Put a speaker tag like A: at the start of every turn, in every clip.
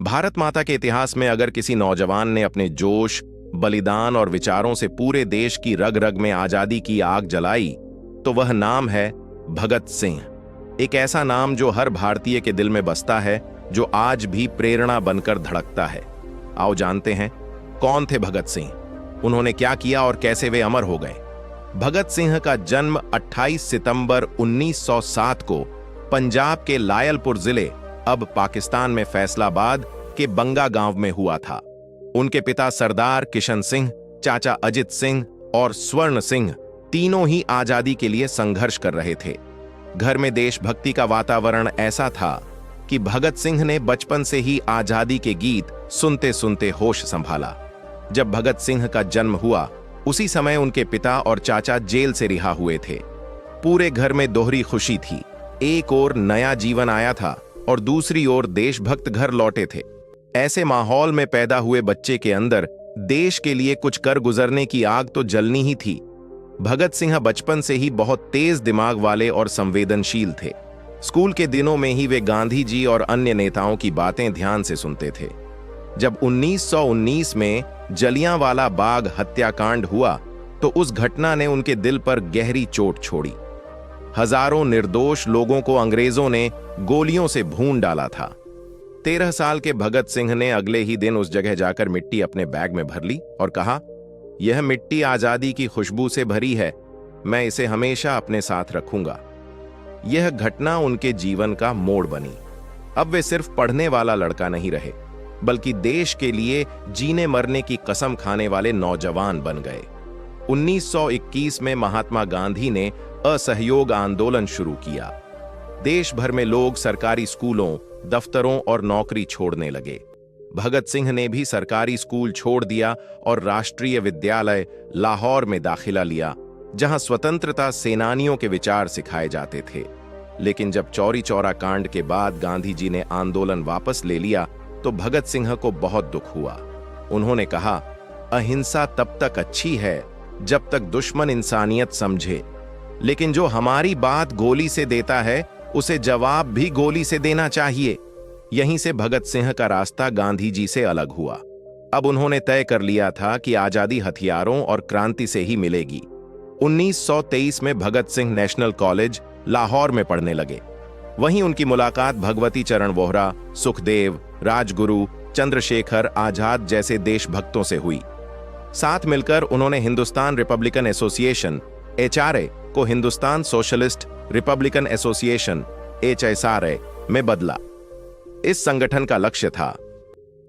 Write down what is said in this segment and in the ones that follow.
A: भारत माता के इतिहास में अगर किसी नौजवान ने अपने जोश, बलिदान और विचारों से पूरे देश की रग रग में आजादी की आग जलाई, तो वह नाम है भगत सिंह। एक ऐसा नाम जो हर भारतीय के दिल में बसता है, जो आज भी प्रेरणा बनकर धड़कता है। आओ जानते हैं कौन थे भगत सिंह, उन्होंने क्या किया और कैसे वे अमर हो गए। भगत सिंह का जन्म 28 सितंबर 1907 को पंजाब के लायलपुर जिले, अब पाकिस्तान में फैसलाबाद के बंगा गांव में हुआ था। उनके पिता सरदार किशन सिंह, चाचा अजित सिंह और स्वर्ण सिंह तीनों ही आजादी के लिए संघर्ष कर रहे थे। घर में देशभक्ति का वातावरण ऐसा था कि भगत सिंह ने बचपन से ही आजादी के गीत सुनते सुनते होश संभाला। जब भगत सिंह का जन्म हुआ, उसी समय उनके पिता और चाचा जेल से रिहा हुए थे। पूरे घर में दोहरी खुशी थी। एक ओर नया जीवन आया था और दूसरी ओर देशभक्त घर लौटे थे। ऐसे माहौल में पैदा हुए बच्चे के अंदर देश के लिए कुछ कर गुजरने की आग तो जलनी ही थी। भगत सिंह बचपन से ही बहुत तेज दिमाग वाले और संवेदनशील थे। स्कूल के दिनों में ही वे गांधी जी और अन्य नेताओं की बातें ध्यान से सुनते थे। जब 1919 में जलियांवाला बाग हत्याकांड हुआ, तो उस घटना ने उनके दिल पर गहरी चोट छोड़ी। हजारों निर्दोष लोगों को अंग्रेजों ने गोलियों से भून डाला था। 13 साल के भगत सिंह ने अगले ही दिन उस जगह जाकर मिट्टी अपने बैग में भर ली और कहा, यह मिट्टी आजादी की खुशबू से भरी है, मैं इसे हमेशा अपने साथ रखूंगा। यह घटना उनके जीवन का मोड़ बनी। अब वे सिर्फ पढ़ने वाला लड़का नहीं रहे, बल्कि देश के लिए जीने मरने की कसम खाने वाले नौजवान बन गए। 1921 में महात्मा गांधी ने असहयोग आंदोलन शुरू किया। देश भर में लोग सरकारी स्कूलों, दफ्तरों और नौकरी छोड़ने लगे। भगत सिंह ने भी सरकारी स्कूल छोड़ दिया और राष्ट्रीय विद्यालय लाहौर में दाखिला लिया, जहां स्वतंत्रता सेनानियों के विचार सिखाए जाते थे। लेकिन जब चौरी चौरा कांड के बाद गांधी जी ने आंदोलन वापस ले लिया, तो भगत सिंह को बहुत दुख हुआ। उन्होंने कहा, अहिंसा तब तक अच्छी है जब तक दुश्मन इंसानियत समझे, लेकिन जो हमारी बात गोली से देता है, उसे जवाब भी गोली से देना चाहिए। यहीं से भगत सिंह का रास्ता गांधी जी से अलग हुआ। अब उन्होंने तय कर लिया था कि आजादी हथियारों और क्रांति से ही मिलेगी। 1923 में भगत सिंह नेशनल कॉलेज लाहौर में पढ़ने लगे। वहीं उनकी मुलाकात भगवती चरण वोहरा, सुखदेव, राजगुरु, चंद्रशेखर आजाद जैसे देशभक्तों से हुई। साथ मिलकर उन्होंने हिंदुस्तान रिपब्लिकन एसोसिएशन HRA को Hindustan socialist Republican association HSRA में बदला। इस संगठन का लक्ष्य था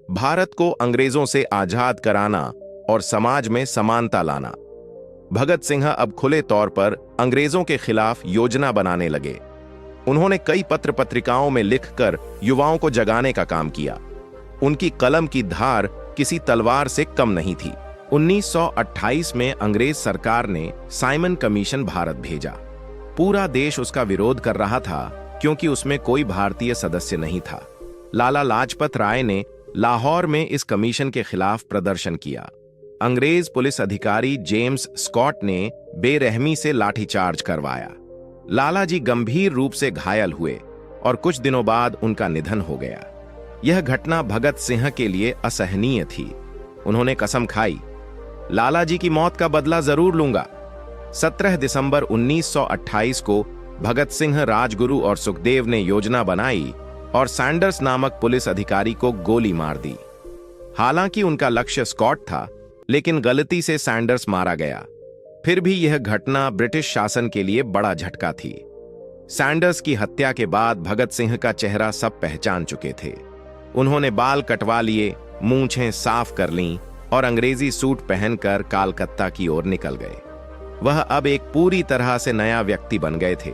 A: भारत को अंग्रेजों से आजाद कराना और समाज में समानता लाना। भगत सिंह अब खुले तौर पर अंग्रेजों के खिलाफ योजना बनाने लगे। उन्होंने कई पत्र पत्रिकाओं में लिखकर युवाओं को जगाने का काम किया। उनकी कलम की धार किसी तलवार से कम नहीं थी। 1928 में अंग्रेज सरकार ने साइमन कमीशन भारत भेजा। पूरा देश उसका विरोध कर रहा था, क्योंकि उसमें कोई भारतीय सदस्य नहीं था। लाला लाजपत राय ने लाहौर में इस कमीशन के खिलाफ प्रदर्शन किया। अंग्रेज पुलिस अधिकारी जेम्स स्कॉट ने बेरहमी से लाठीचार्ज करवाया। लाला जी गंभीर रूप से घायल हुए और कुछ दिनों बाद उनका निधन हो गया। यह घटना भगत सिंह के लिए असहनीय थी। उन्होंने कसम खाई, लाला जी की मौत का बदला जरूर लूंगा। 17 दिसंबर 1928 को भगत सिंह, राजगुरु और सुखदेव ने योजना बनाई और सैंडर्स नामक पुलिस अधिकारी को गोली मार दी। हालांकि उनका लक्ष्य स्कॉट था, लेकिन गलती से सैंडर्स मारा गया। फिर भी यह घटना ब्रिटिश शासन के लिए बड़ा झटका थी। सैंडर्स की हत्या के बाद भगत सिंह का चेहरा सब पहचान चुके थे। उन्होंने बाल कटवा लिए, मूंछें साफ कर लीं और अंग्रेजी सूट पहनकर कलकत्ता की ओर निकल गए। वह अब एक पूरी तरह से नया व्यक्ति बन गए थे।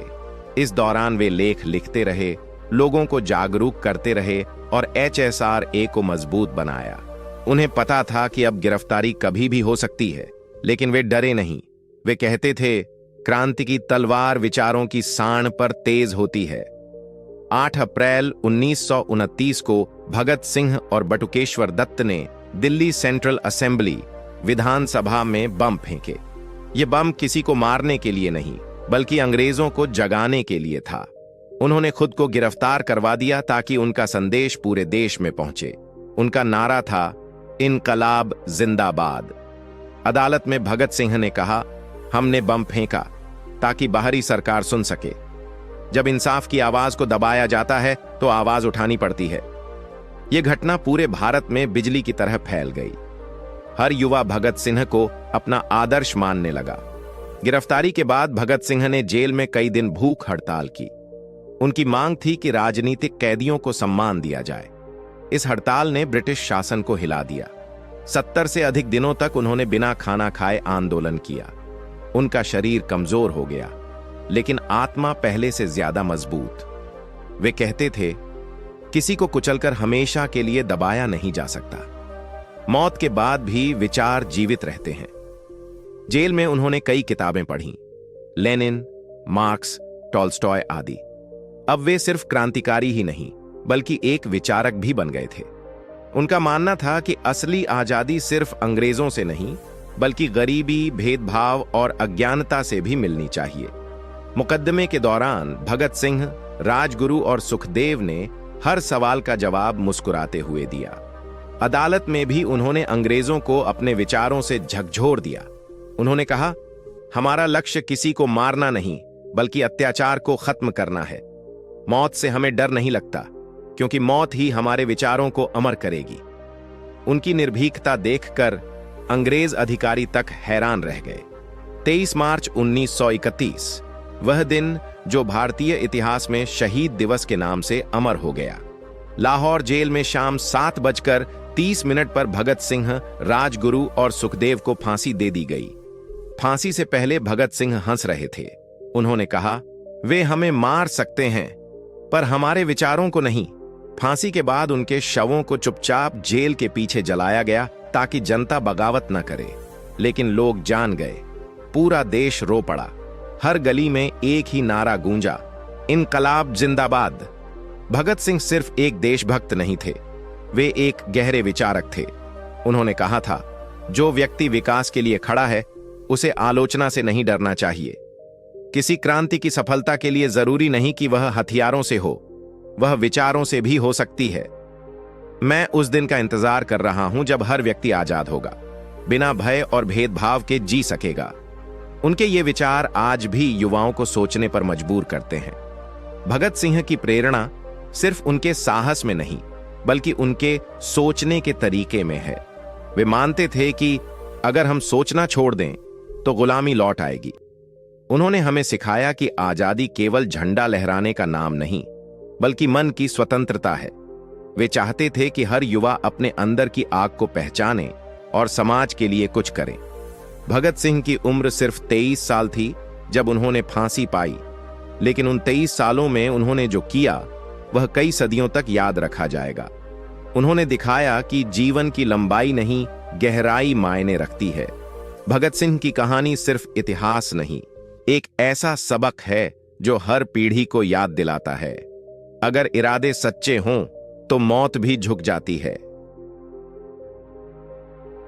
A: इस दौरान वे लेख लिखते रहे, लोगों को जागरूक करते रहे और HSRA को मजबूत बनाया। उन्हें पता था कि अब गिरफ्तारी कभी भी हो सकती है, लेकिन वे डरे नहीं। वे कहते थे, क्रांति की तलवार विचारों की सांड पर तेज होती है। 8 अप्रैल 1929 को भगत सिंह और बटुकेश्वर दत्त ने दिल्ली सेंट्रल असेंबली विधानसभा में बम फेंके। ये बम किसी को मारने के लिए नहीं, बल्कि अंग्रेजों को जगाने के लिए था। उन्होंने खुद को गिरफ्तार करवा दिया ताकि उनका संदेश पूरे देश में पहुंचे। उनका नारा था, इनकलाब जिंदाबाद। अदालत में भगत सिंह ने कहा, हमने बम फेंका ताकि बाहरी सरकार सुन सके। जब इंसाफ की आवाज को दबाया जाता है तो आवाज उठानी पड़ती है। यह घटना पूरे भारत में बिजली की तरह फैल गई। हर युवा भगत सिंह को अपना आदर्श मानने लगा। गिरफ्तारी के बाद भगत सिंह ने जेल में कई दिन भूख हड़ताल की। उनकी मांग थी कि राजनीतिक कैदियों को सम्मान दिया जाए। इस हड़ताल ने ब्रिटिश शासन को हिला दिया। 70 से अधिक दिनों तक उन्होंने बिना खाना खाए आंदोलन किया। उनका शरीर कमजोर हो गया, लेकिन आत्मा पहले से ज्यादा मजबूत। वे कहते थे, किसी को कुचलकर हमेशा के लिए दबाया नहीं जा सकता। मौत के बाद भी विचार जीवित रहते हैं। जेल में उन्होंने कई किताबें पढ़ी, लेनिन, मार्क्स, टॉल्स्टॉय आदि। अब वे सिर्फ क्रांतिकारी ही नहीं, बल्कि एक विचारक भी बन गए थे। उनका मानना था कि असली आजादी सिर्फ अंग्रेजों से नहीं, बल्कि गरीबी, भेदभाव और अज्ञानता से भी मिलनी चाहिए। मुकदमे के दौरान भगत सिंह, राजगुरु और सुखदेव ने हर सवाल का जवाब मुस्कुराते हुए दिया। अदालत में भी उन्होंने अंग्रेजों को अपने विचारों से झकझोर दिया। उन्होंने कहा, हमारा लक्ष्य किसी को मारना नहीं, बल्कि अत्याचार को खत्म करना है। मौत से हमें डर नहीं लगता, क्योंकि मौत ही हमारे विचारों को अमर करेगी। उनकी निर्भीकता देखकर अंग्रेज अधिकारी तक हैरान रह गए। 23 मार्च 1931, वह दिन जो भारतीय इतिहास में शहीद दिवस के नाम से अमर हो गया। लाहौर जेल में शाम 7:30 पर भगत सिंह, राजगुरु और सुखदेव को फांसी दे दी गई। फांसी से पहले भगत सिंह हंस रहे थे। उन्होंने कहा, वे हमें मार सकते हैं, पर हमारे विचारों को नहीं। फांसी के बाद उनके शवों को चुपचाप जेल के पीछे जलाया गया ताकि जनता बगावत न करे। लेकिन लोग जान गए, पूरा देश रो पड़ा। हर गली में एक ही नारा गूंजा, इनकलाब जिंदाबाद। भगत सिंह सिर्फ एक देशभक्त नहीं थे, वे एक गहरे विचारक थे। उन्होंने कहा था, जो व्यक्ति विकास के लिए खड़ा है, उसे आलोचना से नहीं डरना चाहिए। किसी क्रांति की सफलता के लिए जरूरी नहीं कि वह हथियारों से हो, वह विचारों से भी हो सकती है। मैं उस दिन का इंतजार कर रहा हूं जब हर व्यक्ति आजाद होगा, बिना भय और भेदभाव के जी सकेगा। उनके ये विचार आज भी युवाओं को सोचने पर मजबूर करते हैं। भगत सिंह की प्रेरणा सिर्फ उनके साहस में नहीं, बल्कि उनके सोचने के तरीके में है। वे मानते थे कि अगर हम सोचना छोड़ दें तो गुलामी लौट आएगी। उन्होंने हमें सिखाया कि आजादी केवल झंडा लहराने का नाम नहीं, बल्कि मन की स्वतंत्रता है। वे चाहते थे कि हर युवा अपने अंदर की आग को पहचाने और समाज के लिए कुछ करे। भगत सिंह की उम्र सिर्फ 23 साल थी जब उन्होंने फांसी पाई, लेकिन उन 23 सालों में उन्होंने जो किया वह कई सदियों तक याद रखा जाएगा। उन्होंने दिखाया कि जीवन की लंबाई नहीं, गहराई मायने रखती है। भगत सिंह की कहानी सिर्फ इतिहास नहीं, एक ऐसा सबक है जो हर पीढ़ी को याद दिलाता है, अगर इरादे सच्चे हों तो मौत भी झुक जाती है।